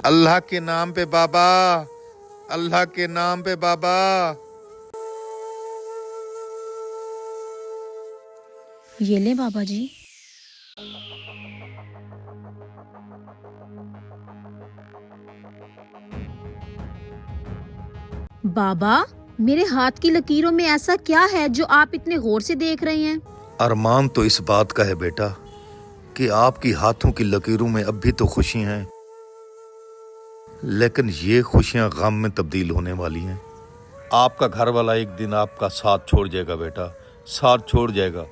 अल्लाह के नाम पे बाबा, अल्लाह के नाम पे बाबा। ये ले बाबा जी। बाबा, मेरे हाथ की लकीरों में ऐसा क्या है जो आप इतने गौर से देख रहे हैं? अरमान तो इस बात का है बेटा कि आपकी हाथों की लकीरों में अब भी तो खुशी हैं, लेकिन ये खुशियां गम में तब्दील होने वाली हैं। आपका घर वाला एक दिन आपका साथ छोड़ जाएगा बेटा, साथ छोड़ जाएगा।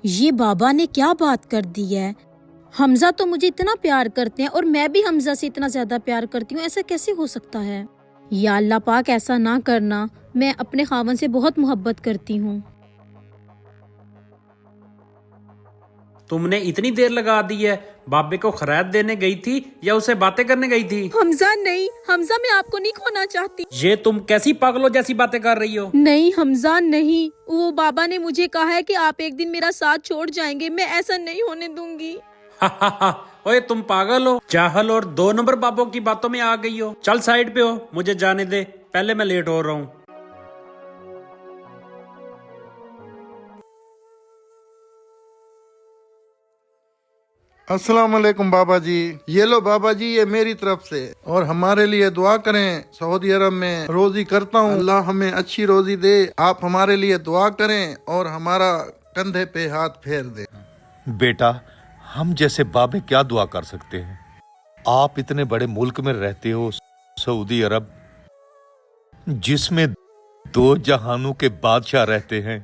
ये बाबा ने क्या बात कर दी है? हमजा तो मुझे इतना प्यार करते हैं और मैं भी हमजा से इतना ज्यादा प्यार करती हूँ, ऐसा कैसे हो सकता है? या अल्लाह पाक ऐसा ना करना, मैं अपने खावन से बहुत मोहब्बत करती हूँ। तुमने इतनी देर लगा दी है, बाबे को खैरात देने गई थी या उसे बातें करने गई थी? हमजा नहीं, हमजा मैं आपको नहीं खोना चाहती। ये तुम कैसी पागलों जैसी बातें कर रही हो? नहीं हमजा नहीं, वो बाबा ने मुझे कहा है कि आप एक दिन मेरा साथ छोड़ जाएंगे, मैं ऐसा नहीं होने दूंगी। ओए तुम पागल हो, जाहल और 2 नंबर बाबों की बातों में आ गई हो। चल साइड पे हो, मुझे जाने दे, पहले मैं लेट हो रहा हूँ। अस्सलाम वालेकुम बाबा जी। ये लो बाबा जी, ये मेरी तरफ से, और हमारे लिए दुआ करें। सऊदी अरब में रोजी करता हूँ, अल्लाह हमें अच्छी रोजी दे। आप हमारे लिए दुआ करें और हमारा कंधे पे हाथ फेर दे। बेटा, हम जैसे बाबे क्या दुआ कर सकते हैं? आप इतने बड़े मुल्क में रहते हो, सऊदी अरब, जिसमें 2 जहानों के बादशाह रहते हैं।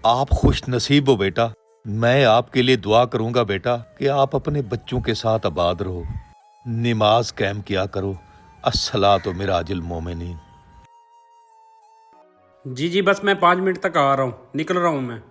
आप खुश नसीब हो बेटा। मैं आपके लिए दुआ करूंगा बेटा कि आप अपने बच्चों के साथ आबाद रहो, नमाज कायम किया करो। अस्सलातु मिराजिल मोमिनीन। जी बस मैं 5 मिनट तक आ रहा हूँ, निकल रहा हूँ मैं।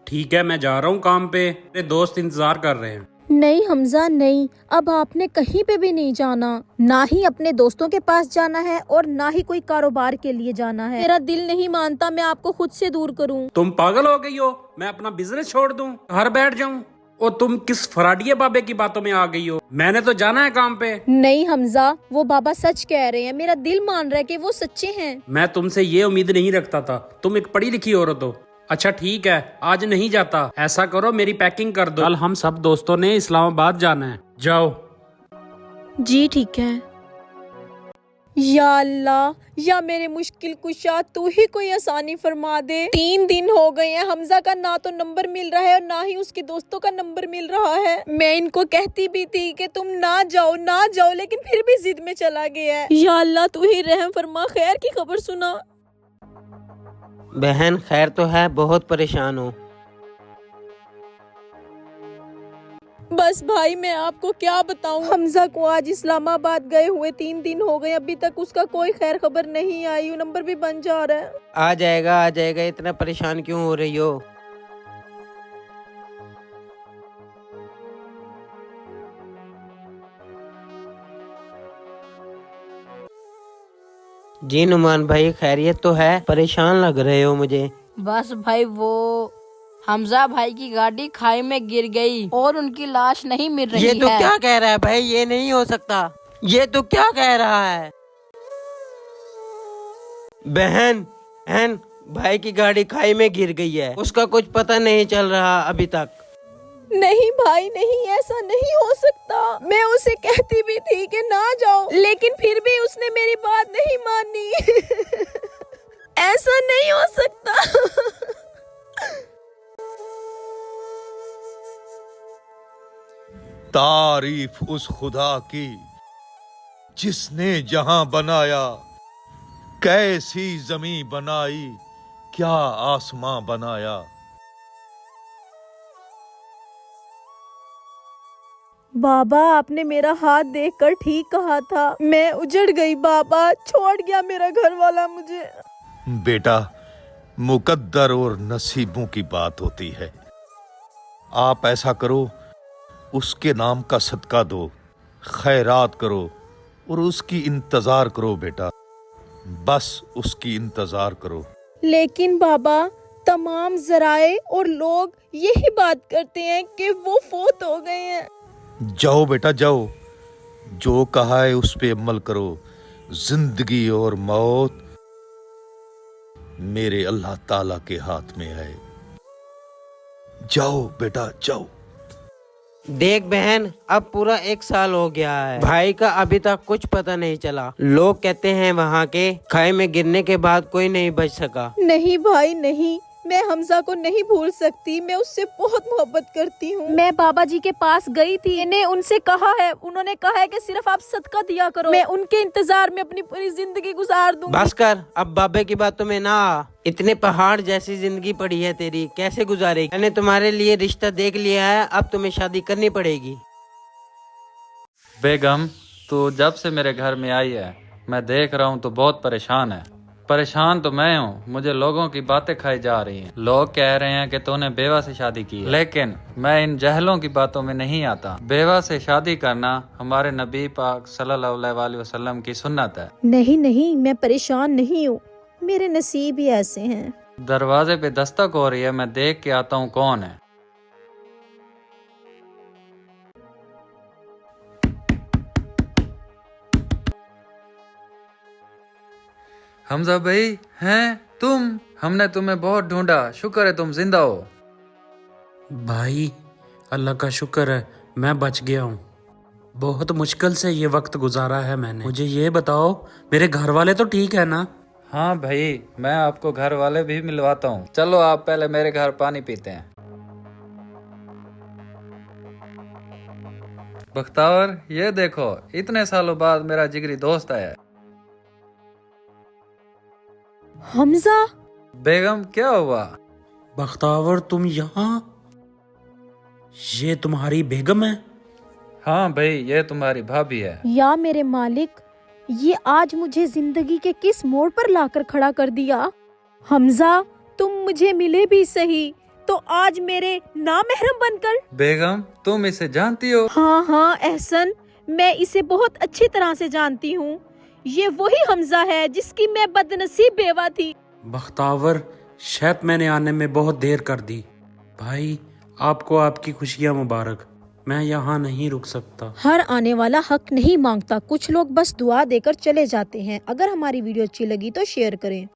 ठीक है, मैं जा रहा हूँ काम पे, मेरे दोस्त इंतजार कर रहे हैं। नहीं हमजा नहीं, अब आपने कहीं पे भी नहीं जाना, ना ही अपने दोस्तों के पास जाना है और ना ही कोई कारोबार के लिए जाना है। मेरा दिल नहीं मानता मैं आपको खुद से दूर करूं। तुम पागल हो गई हो? मैं अपना बिजनेस छोड़ दूं, घर बैठ जाऊं? और तुम किस फराडिये बाबे की बातों में आ गई हो? मैंने तो जाना है काम पे। नहीं हमजा, वो बाबा सच कह रहे हैं, मेरा दिल मान रहा है कि वो सच्चे हैं। मैं तुमसे ये उम्मीद नहीं रखता था, तुम एक पढ़ी लिखी औरत हो। अच्छा ठीक है, आज नहीं जाता। ऐसा करो, मेरी पैकिंग कर दो, कल हम सब दोस्तों ने इस्लामाबाद जाना है। जाओ। जी ठीक है। या अल्लाह, या मेरे मुश्किल कुशा, तू ही कोई आसानी फरमा दे। 3 दिन हो गए हैं, हमजा का ना तो नंबर मिल रहा है और ना ही उसके दोस्तों का नंबर मिल रहा है। मैं इनको कहती भी थी कि तुम ना जाओ ना जाओ, लेकिन फिर भी जिद में चला गया है। या अल्लाह, तू ही रहम फरमा, खैर की खबर सुना। बहन खैर तो है, बहुत परेशान हूँ। बस भाई मैं आपको क्या बताऊं, हमजा को आज इस्लामाबाद गए हुए 3 दिन हो गए, अभी तक उसका कोई खैर खबर नहीं आई। नंबर भी बन जा रहा है। आ जाएगा, इतना परेशान क्यों हो रही हो? जी नुमान भाई, खैरियत तो है? परेशान लग रहे हो मुझे। बस भाई, वो हमजा भाई की गाड़ी खाई में गिर गई और उनकी लाश नहीं मिल रही है। ये तो क्या कह रहा है भाई? ये नहीं हो सकता। ये तो क्या कह रहा है? बहन भाई की गाड़ी खाई में गिर गई है, उसका कुछ पता नहीं चल रहा अभी तक। नहीं भाई नहीं, ऐसा नहीं हो सकता। मैं उसे कहती भी थी कि ना जाओ, लेकिन फिर भी उसने मेरी बात नहीं मानी। ऐसा नहीं हो सकता। तारीफ उस खुदा की जिसने जहां बनाया, कैसी जमी बनाई, क्या आसमां बनाया। बाबा, आपने मेरा हाथ देखकर ठीक कहा था, मैं उजड़ गई बाबा, छोड़ गया मेरा घर वाला मुझे। बेटा, मुकद्दर और नसीबों की बात होती है। आप ऐसा करो, उसके नाम का सदका दो, खैरात करो और उसकी इंतजार करो बेटा। बस उसकी इंतजार करो। लेकिन बाबा, तमाम जराए और लोग यही बात करते हैं कि वो फोत हो गए हैं। जाओ बेटा जाओ, जो कहा है उस पे अमल करो। जिंदगी और मौत मेरे अल्लाह ताला के हाथ में है। जाओ बेटा जाओ। देख बहन, अब पूरा 1 साल हो गया है, भाई का अभी तक कुछ पता नहीं चला। लोग कहते हैं वहाँ के खाई में गिरने के बाद कोई नहीं बच सका। नहीं भाई नहीं, मैं हमजा को नहीं भूल सकती। मैं उससे बहुत मोहब्बत करती हूँ। मैं बाबा जी के पास गई थी, मैंने उनसे कहा है, उन्होंने कहा है कि सिर्फ आप सदका दिया करो। मैं उनके इंतजार में अपनी पूरी जिंदगी गुजार दूंगी। बस कर, अब बाबे की बातों में ना आ। इतने पहाड़ जैसी जिंदगी पड़ी है तेरी, कैसे गुजारेगी? मैंने तुम्हारे लिए रिश्ता देख लिया है, अब तुम्हें शादी करनी पड़ेगी। बेगम, तू जब से मेरे घर में आई है मैं देख रहा हूँ तो बहुत परेशान है। परेशान तो मैं हूँ, मुझे लोगों की बातें खाई जा रही हैं। लोग कह रहे हैं कि तूने बेवा से शादी की है, लेकिन मैं इन जहलों की बातों में नहीं आता। बेवा से शादी करना हमारे नबी पाक सल्लल्लाहु अलैहि वसल्लम की सुन्नत है। नहीं नहीं, मैं परेशान नहीं हूँ, मेरे नसीब ही ऐसे हैं। दरवाजे पे दस्तक हो रही है, मैं देख के आता हूँ कौन है। हमजा भाई हैं तुम? हमने तुम्हें बहुत ढूंढा, शुक्र है तुम जिंदा हो। भाई, अल्लाह का शुक्र है मैं बच गया हूँ। बहुत मुश्किल से ये वक्त गुजारा है मैंने। मुझे ये बताओ, मेरे घर वाले तो ठीक है ना? हाँ भाई, मैं आपको घर वाले भी मिलवाता हूँ। चलो आप पहले मेरे घर पानी पीते हैं। बख्तावर, ये देखो, इतने सालों बाद मेरा जिगरी दोस्त आया है। हमजा, बेगम क्या हुआ? बख्तावर, तुम यहाँ? ये तुम्हारी बेगम है? हाँ भाई, ये तुम्हारी भाभी है। या मेरे मालिक, ये आज मुझे जिंदगी के किस मोड़ पर लाकर खड़ा कर दिया। हमजा, तुम मुझे मिले भी सही, तो आज मेरे नामहरम बनकर। बेगम, तुम इसे जानती हो? हाँ एहसन, मैं इसे बहुत अच्छी तरह से जानती हूँ। ये वही हमजा है जिसकी मैं बदनसीब बेवा थी। बख्तावर, शायद मैंने आने में बहुत देर कर दी। भाई, आपको आपकी खुशियाँ मुबारक। मैं यहाँ नहीं रुक सकता। हर आने वाला हक नहीं मांगता, कुछ लोग बस दुआ देकर चले जाते हैं। अगर हमारी वीडियो अच्छी लगी तो शेयर करें।